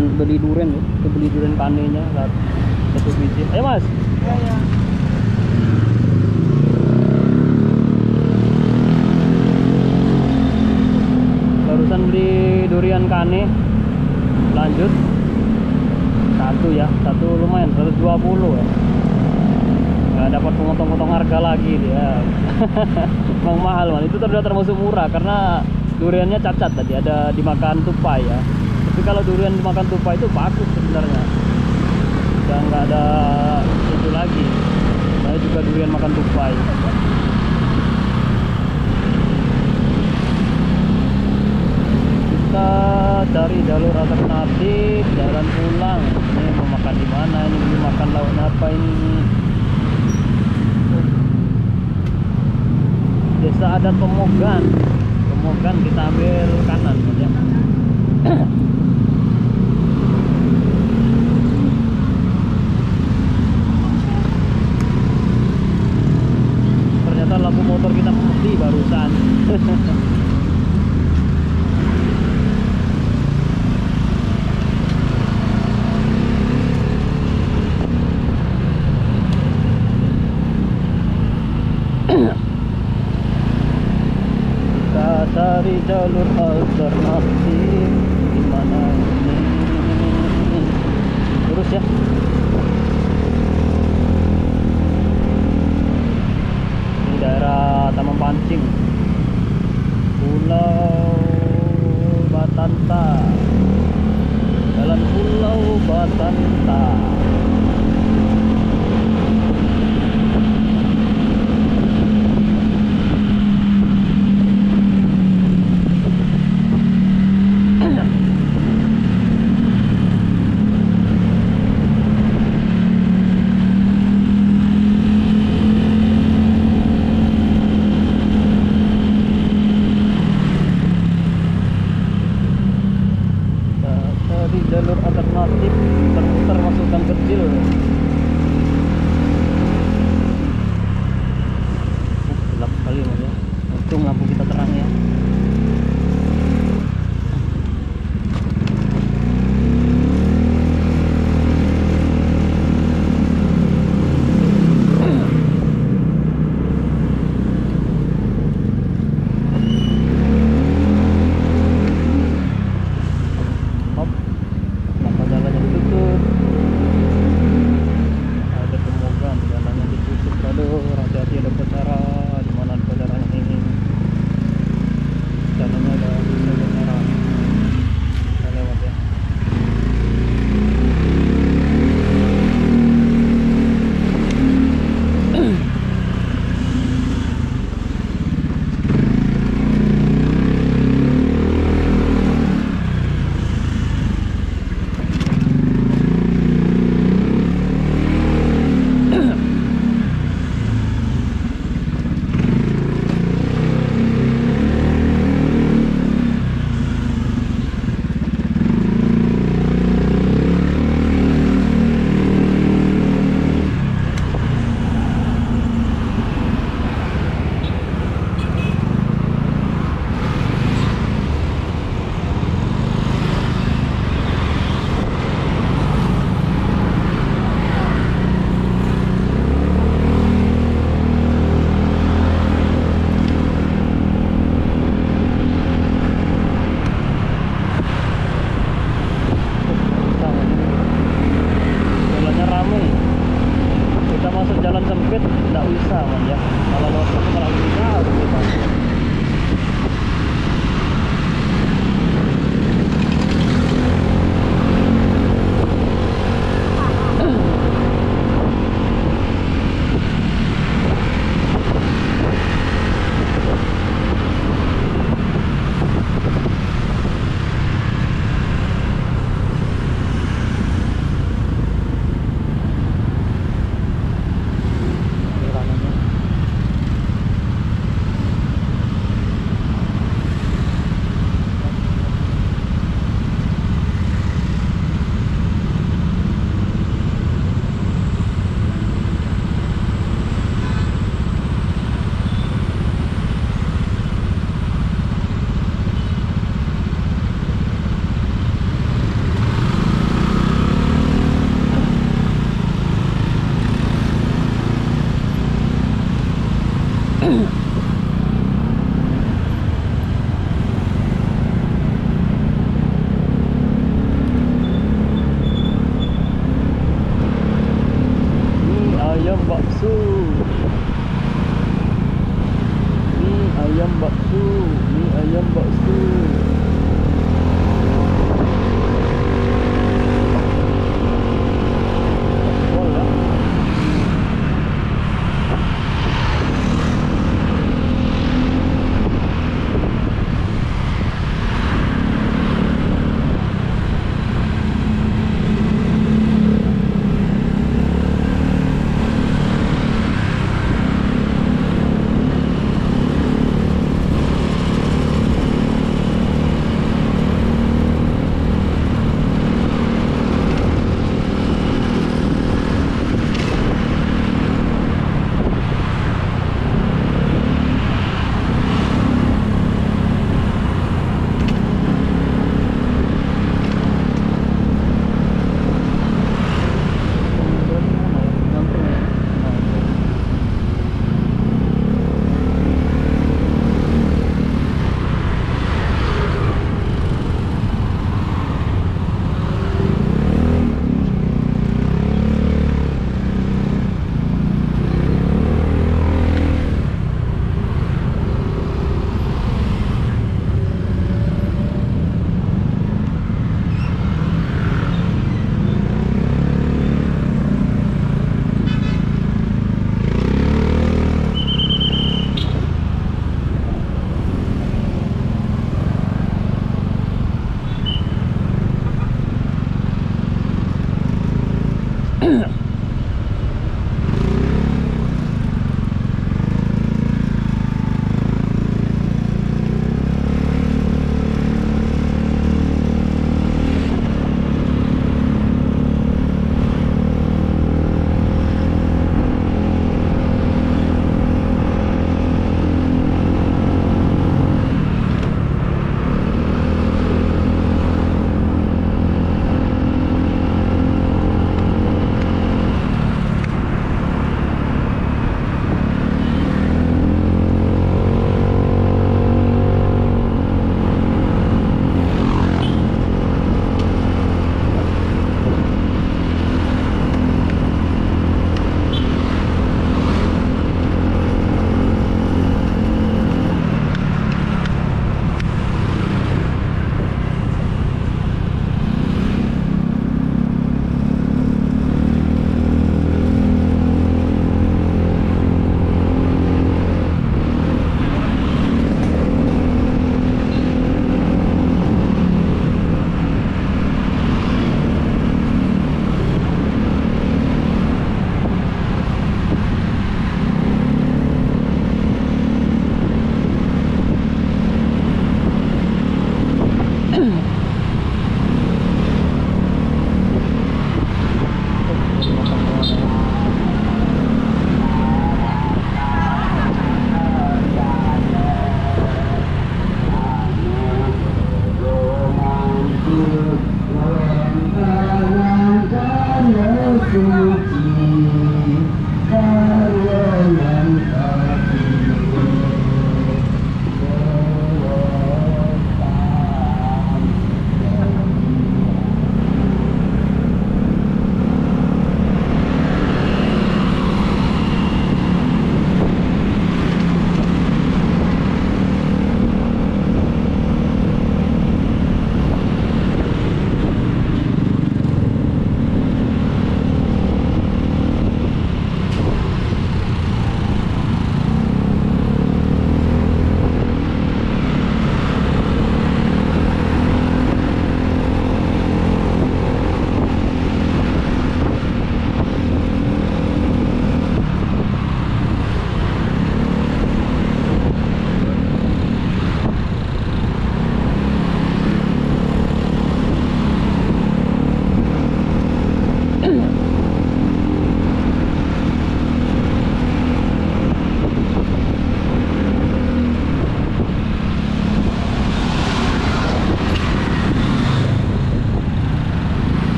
sekalian beli durian ya. Kita beli durian kanenya satu biji. Ayo Mas. Ya, ya. Barusan beli durian kane. Lanjut. Satu ya, satu lumayan 120 ya. Nggak dapat potong-potong harga lagi dia. Memang mahal man. Itu sudah termasuk murah karena duriannya cacat tadi, ada dimakan tupai ya. Tapi kalau durian dimakan tupai itu bagus sebenarnya. Udah nggak ada itu lagi. Saya juga durian makan tupai. Kita cari jalur alternatif, jalan pulang. Ini mau makan di mana? Ini mau makan lauk apa ini? Desa adat Pemogan. Pemogan kita ambil kanan ya. Ternyata lampu motor kita mati barusan. Kita cari jalur alternatif di mana ini? Lurus ya. Ini daerah Taman Pancing, Pulau Batanta, Jalan Pulau Batanta. Di jalur alternatif terputar masuk gang kecil. Gelap sekali ya. Untung lampu kita terang ya.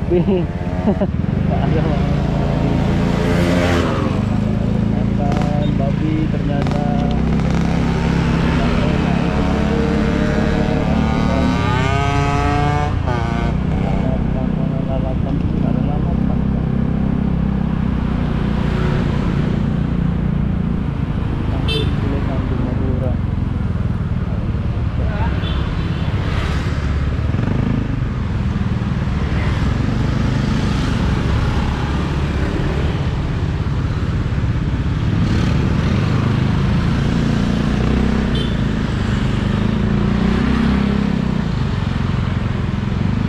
Nggak ada.